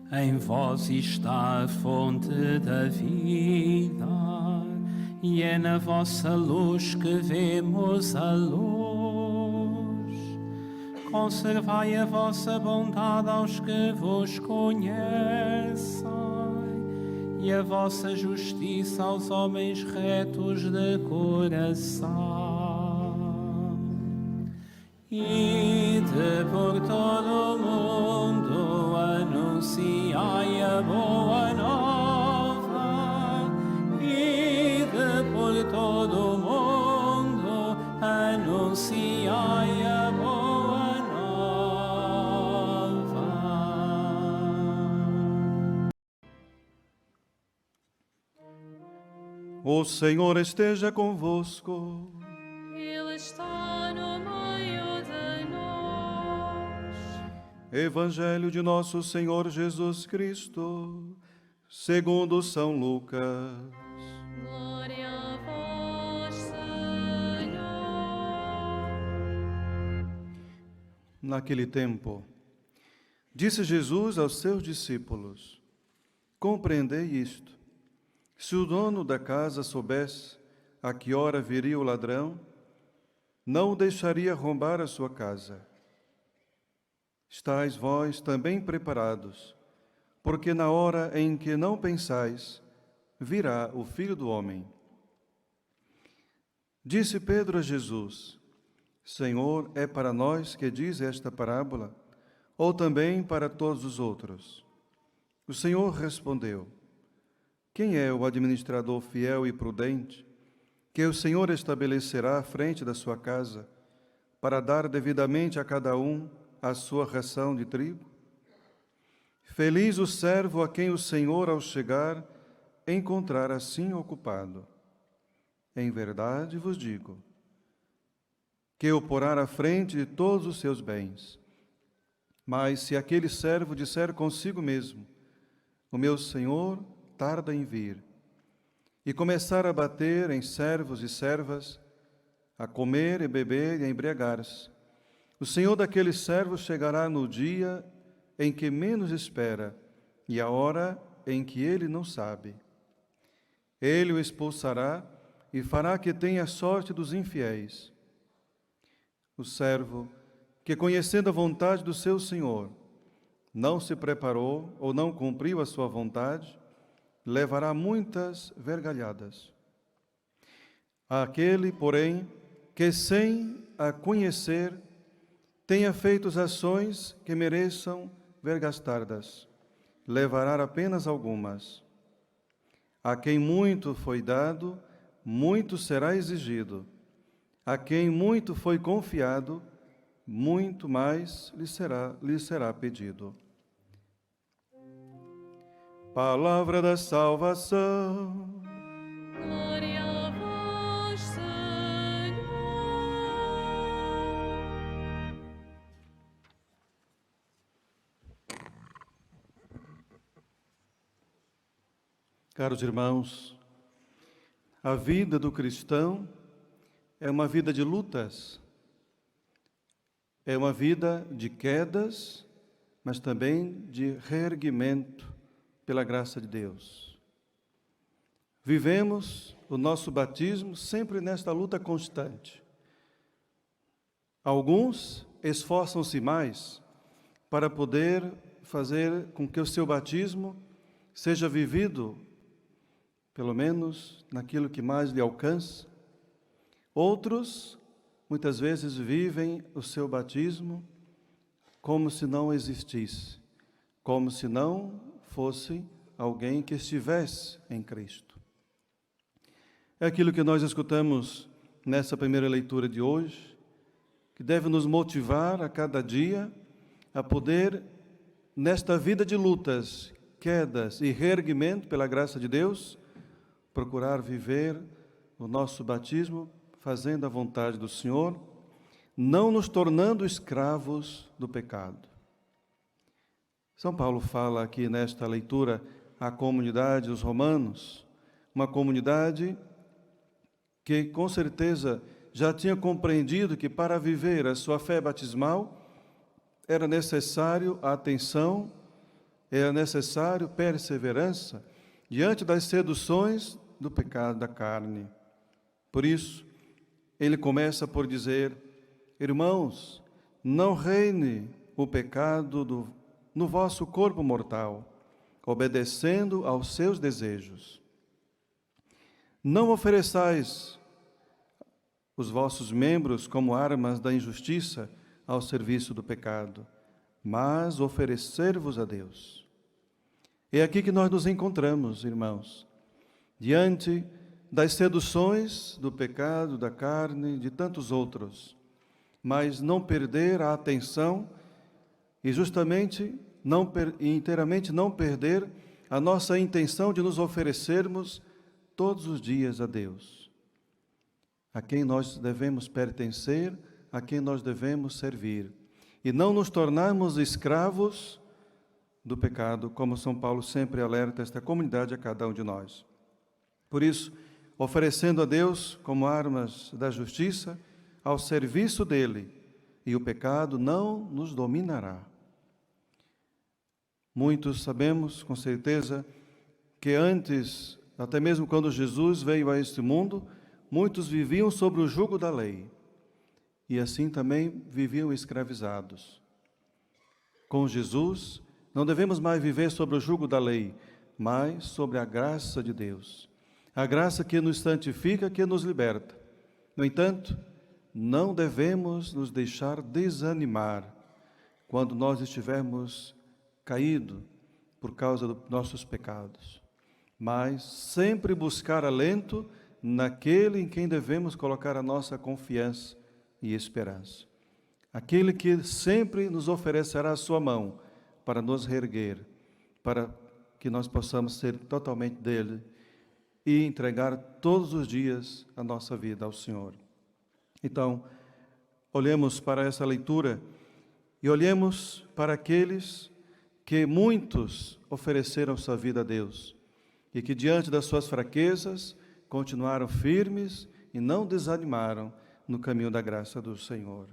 Em vós está a fonte da vida, e é na vossa luz que vemos a luz. Conservai a vossa bondade aos que vos conhecem, e a vossa justiça aos homens retos de coração. Ide por todo o mundo, anunciai a boa nova. Ide por todo o mundo, anunciai a boa nova. O Senhor esteja convosco. Ele está no meio de nós. Evangelho de nosso Senhor Jesus Cristo, segundo São Lucas. Glória a vós, Senhor. Naquele tempo, disse Jesus aos seus discípulos: compreendei isto. Se o dono da casa soubesse a que hora viria o ladrão, não o deixaria roubar a sua casa. Estais vós também preparados, porque na hora em que não pensais, virá o Filho do Homem. Disse Pedro a Jesus: Senhor, é para nós que diz esta parábola, ou também para todos os outros? O Senhor respondeu: quem é o administrador fiel e prudente, que o Senhor estabelecerá à frente da sua casa, para dar devidamente a cada um a sua ração de trigo? Feliz o servo a quem o Senhor, ao chegar, encontrar assim ocupado. Em verdade vos digo, que o porá à frente de todos os seus bens. Mas se aquele servo disser consigo mesmo: o meu Senhor tarda em vir, e começar a bater em servos e servas, a comer e beber e a embriagar-se, o Senhor daquele servo chegará no dia em que menos espera e a hora em que ele não sabe. Ele o expulsará e fará que tenha a sorte dos infiéis. O servo que, conhecendo a vontade do seu Senhor, não se preparou ou não cumpriu a sua vontade, levará muitas vergalhadas. Aquele, porém, que sem a conhecer tenha feito ações que mereçam vergastardas, levará apenas algumas. A quem muito foi dado, muito será exigido. A quem muito foi confiado, muito mais lhe será pedido. Palavra da salvação. Glória a vós, Senhor. Caros irmãos, a vida do cristão é uma vida de lutas, é uma vida de quedas, mas também de reerguimento pela graça de Deus. Vivemos o nosso batismo sempre nesta luta constante. Alguns esforçam-se mais para poder fazer com que o seu batismo seja vivido, pelo menos naquilo que mais lhe alcança. Outros, muitas vezes, vivem o seu batismo como se não existisse, como se não fosse alguém que estivesse em Cristo. É aquilo que nós escutamos nessa primeira leitura de hoje, que deve nos motivar a cada dia a poder, nesta vida de lutas, quedas e reerguimento pela graça de Deus, procurar viver o nosso batismo fazendo a vontade do Senhor, não nos tornando escravos do pecado. São Paulo fala aqui nesta leitura à comunidade dos romanos, uma comunidade que com certeza já tinha compreendido que para viver a sua fé batismal era necessário a atenção é necessário perseverança diante das seduções do pecado da carne. Por isso, ele começa por dizer: irmãos, não reine o pecado no vosso corpo mortal, obedecendo aos seus desejos. Não ofereçais os vossos membros como armas da injustiça ao serviço do pecado, mas oferecer-vos a Deus. É aqui que nós nos encontramos, irmãos, diante das seduções do pecado, da carne, de tantos outros, mas não perder a atenção e justamente inteiramente não perder a nossa intenção de nos oferecermos todos os dias a Deus, a quem nós devemos pertencer, a quem nós devemos servir, e não nos tornarmos escravos do pecado, como São Paulo sempre alerta esta comunidade, a cada um de nós. Por isso, oferecendo a Deus como armas da justiça, ao serviço dele, e o pecado não nos dominará. Muitos sabemos, com certeza, que antes, até mesmo quando Jesus veio a este mundo, muitos viviam sob o jugo da lei, e assim também viviam escravizados. Com Jesus, não devemos mais viver sobre o jugo da lei, mas sobre a graça de Deus. A graça que nos santifica, que nos liberta. No entanto, não devemos nos deixar desanimar quando nós estivermos caídos por causa dos nossos pecados, mas sempre buscar alento naquele em quem devemos colocar a nossa confiança e esperança. Aquele que sempre nos oferecerá a sua mão para nos reerguer, para que nós possamos ser totalmente dele e entregar todos os dias a nossa vida ao Senhor. Então, olhemos para essa leitura e olhemos para aqueles que muitos ofereceram sua vida a Deus e que diante das suas fraquezas continuaram firmes e não desanimaram no caminho da graça do Senhor.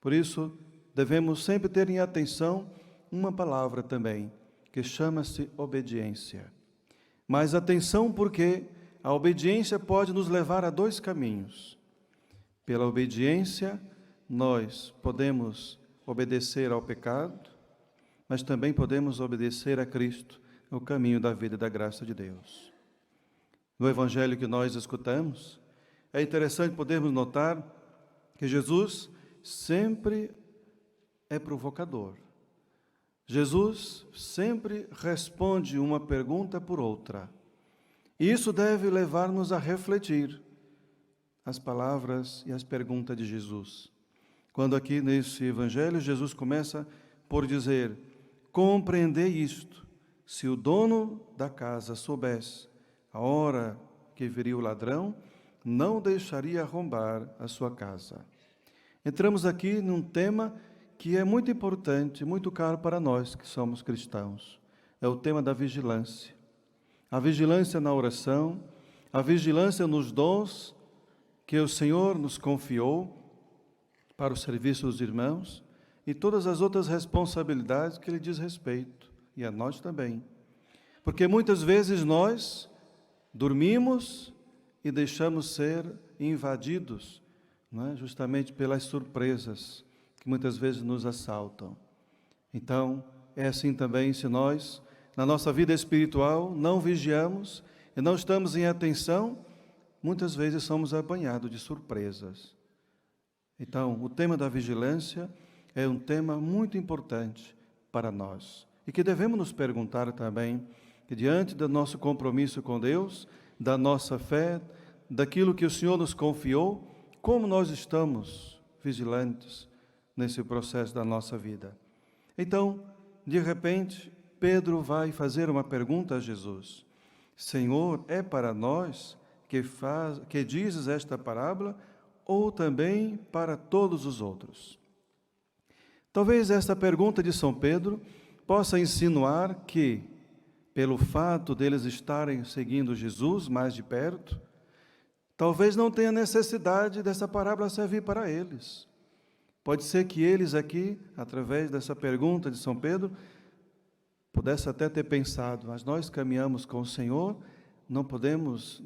Por isso, devemos sempre ter em atenção uma palavra também, que chama-se obediência. Mas atenção, porque a obediência pode nos levar a dois caminhos. Pela obediência, nós podemos obedecer ao pecado, mas também podemos obedecer a Cristo, o caminho da vida e da graça de Deus. No Evangelho que nós escutamos, é interessante podermos notar que Jesus sempre é provocador. Jesus sempre responde uma pergunta por outra. E isso deve levar-nos a refletir as palavras e as perguntas de Jesus. Quando aqui nesse Evangelho, Jesus começa por dizer: compreendei isto, se o dono da casa soubesse a hora que viria o ladrão, não deixaria arrombar a sua casa. Entramos aqui num tema que é muito importante, muito caro para nós que somos cristãos. É o tema da vigilância. A vigilância na oração, a vigilância nos dons que o Senhor nos confiou para o serviço dos irmãos e todas as outras responsabilidades que Ele diz respeito, e a nós também. Porque muitas vezes nós dormimos e deixamos ser invadidos, não é? Justamente pelas surpresas que muitas vezes nos assaltam. Então, é assim também se nós, na nossa vida espiritual, não vigiamos e não estamos em atenção, muitas vezes somos apanhados de surpresas. Então, o tema da vigilância é um tema muito importante para nós e que devemos nos perguntar também, que diante do nosso compromisso com Deus, da nossa fé, daquilo que o Senhor nos confiou, como nós estamos vigilantes nesse processo da nossa vida. Então, de repente, Pedro vai fazer uma pergunta a Jesus: Senhor, é para nós que dizes esta parábola, ou também para todos os outros? Talvez esta pergunta de São Pedro possa insinuar que, pelo fato deles estarem seguindo Jesus mais de perto, talvez não tenha necessidade dessa parábola servir para eles. Pode ser que eles aqui, através dessa pergunta de São Pedro, pudesse até ter pensado, mas nós caminhamos com o Senhor, não podemos,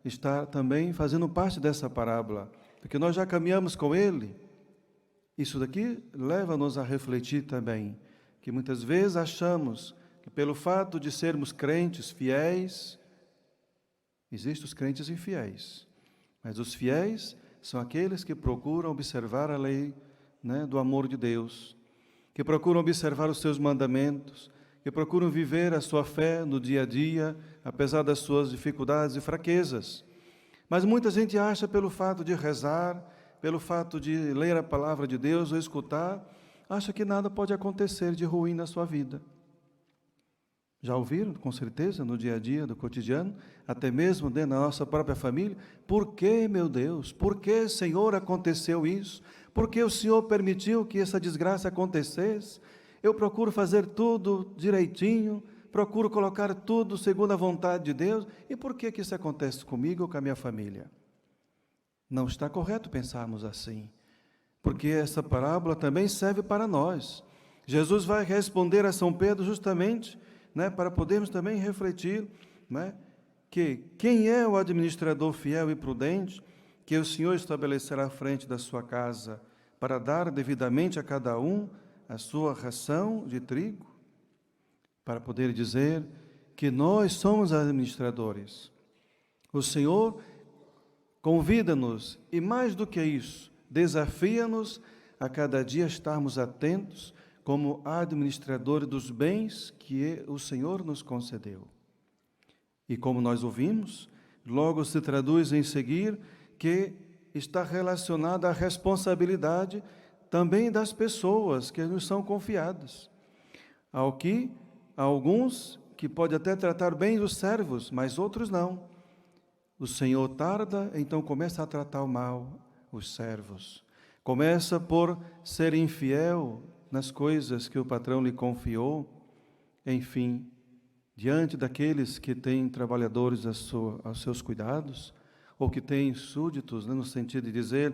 estar também fazendo parte dessa parábola, porque nós já caminhamos com Ele. Isso daqui leva-nos a refletir também, que muitas vezes achamos que pelo fato de sermos crentes fiéis, existem os crentes infiéis, mas os fiéis são aqueles que procuram observar a lei, do amor de Deus, que procuram observar os seus mandamentos, que procuram viver a sua fé no dia a dia, apesar das suas dificuldades e fraquezas. Mas muita gente acha, pelo fato de rezar, pelo fato de ler a palavra de Deus ou escutar, acha que nada pode acontecer de ruim na sua vida. Já ouviram, com certeza, no dia a dia, do cotidiano, até mesmo dentro da nossa própria família? Por que, meu Deus? Por que, Senhor, aconteceu isso? Por que o Senhor permitiu que essa desgraça acontecesse? Eu procuro fazer tudo direitinho, procuro colocar tudo segundo a vontade de Deus. E por que isso acontece comigo ou com a minha família? Não está correto pensarmos assim, porque essa parábola também serve para nós. Jesus vai responder a São Pedro justamente para podermos também refletir que quem é o administrador fiel e prudente que o Senhor estabelecerá à frente da sua casa para dar devidamente a cada um a sua ração de trigo, para poder dizer que nós somos administradores. O Senhor convida-nos e, mais do que isso, desafia-nos a cada dia estarmos atentos como administradores dos bens que o Senhor nos concedeu. E como nós ouvimos, logo se traduz em seguir que está relacionada à responsabilidade também das pessoas que nos são confiadas. Ao que alguns que pode até tratar bem os servos, mas outros não. O Senhor tarda, então começa a tratar mal os servos. Começa por ser infiel nas coisas que o patrão lhe confiou. Enfim, diante daqueles que têm trabalhadores aos seus cuidados, ou que têm súditos, no sentido de dizer,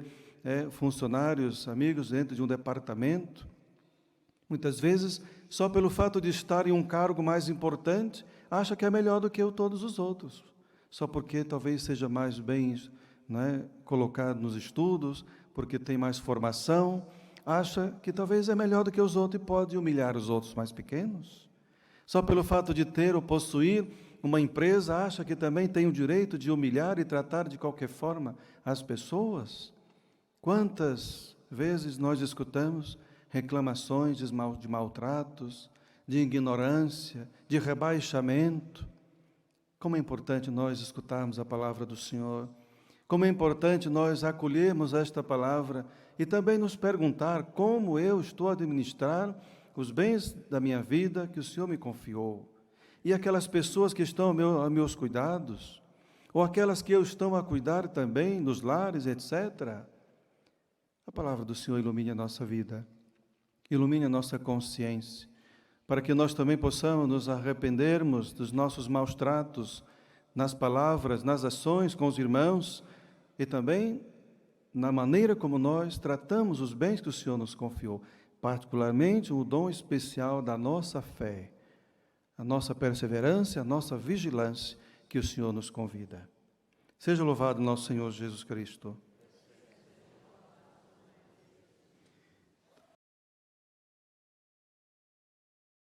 funcionários, amigos dentro de um departamento, muitas vezes, só pelo fato de estar em um cargo mais importante, acha que é melhor do que todos os outros, só porque talvez seja mais bem colocado nos estudos, porque tem mais formação, acha que talvez é melhor do que os outros e pode humilhar os outros mais pequenos. Só pelo fato de ter ou possuir uma empresa, acha que também tem o direito de humilhar e tratar de qualquer forma as pessoas. Quantas vezes nós escutamos reclamações de maltratos, de ignorância, de rebaixamento. Como é importante nós escutarmos a palavra do Senhor. Como é importante nós acolhermos esta palavra e também nos perguntar como eu estou a administrar os bens da minha vida que o Senhor me confiou. E aquelas pessoas que estão a meus cuidados, ou aquelas que eu estou a cuidar também, nos lares, etc. A palavra do Senhor ilumine a nossa vida, ilumine a nossa consciência, para que nós também possamos nos arrependermos dos nossos maus tratos, nas palavras, nas ações com os irmãos, e também na maneira como nós tratamos os bens que o Senhor nos confiou, particularmente o dom especial da nossa fé, a nossa perseverança, a nossa vigilância que o Senhor nos convida. Seja louvado nosso Senhor Jesus Cristo.